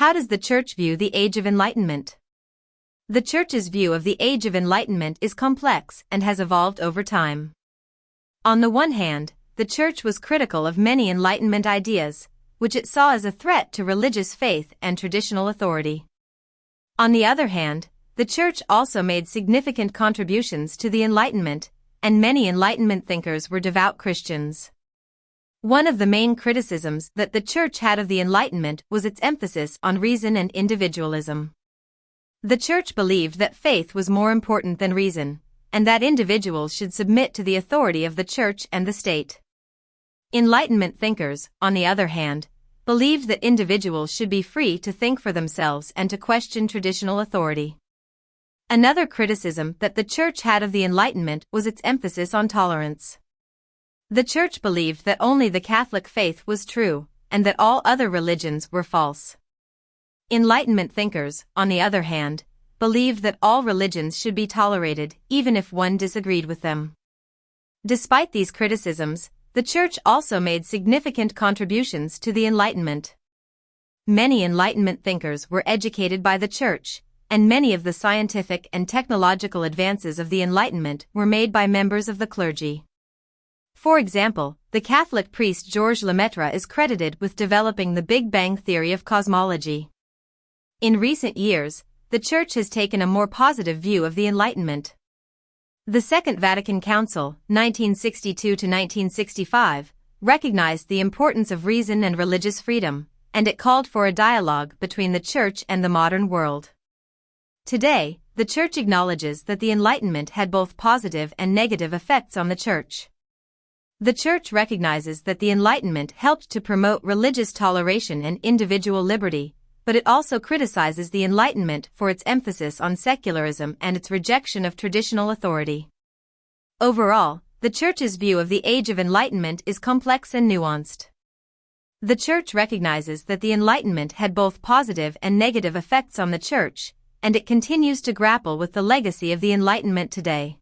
How does the Church view the Age of Enlightenment? The Church's view of the Age of Enlightenment is complex and has evolved over time. On the one hand, the Church was critical of many Enlightenment ideas, which it saw as a threat to religious faith and traditional authority. On the other hand, the Church also made significant contributions to the Enlightenment, and many Enlightenment thinkers were devout Christians. One of the main criticisms that the Church had of the Enlightenment was its emphasis on reason and individualism. The Church believed that faith was more important than reason, and that individuals should submit to the authority of the Church and the state. Enlightenment thinkers, on the other hand, believed that individuals should be free to think for themselves and to question traditional authority. Another criticism that the Church had of the Enlightenment was its emphasis on tolerance. The Church believed that only the Catholic faith was true, and that all other religions were false. Enlightenment thinkers, on the other hand, believed that all religions should be tolerated, even if one disagreed with them. Despite these criticisms, the Church also made significant contributions to the Enlightenment. Many Enlightenment thinkers were educated by the Church, and many of the scientific and technological advances of the Enlightenment were made by members of the clergy. For example, the Catholic priest Georges Lemaitre is credited with developing the Big Bang theory of cosmology. In recent years, the Church has taken a more positive view of the Enlightenment. The Second Vatican Council, 1962–1965, recognized the importance of reason and religious freedom, and it called for a dialogue between the Church and the modern world. Today, the Church acknowledges that the Enlightenment had both positive and negative effects on the Church. The Church recognizes that the Enlightenment helped to promote religious toleration and individual liberty, but it also criticizes the Enlightenment for its emphasis on secularism and its rejection of traditional authority. Overall, the Church's view of the Age of Enlightenment is complex and nuanced. The Church recognizes that the Enlightenment had both positive and negative effects on the Church, and it continues to grapple with the legacy of the Enlightenment today.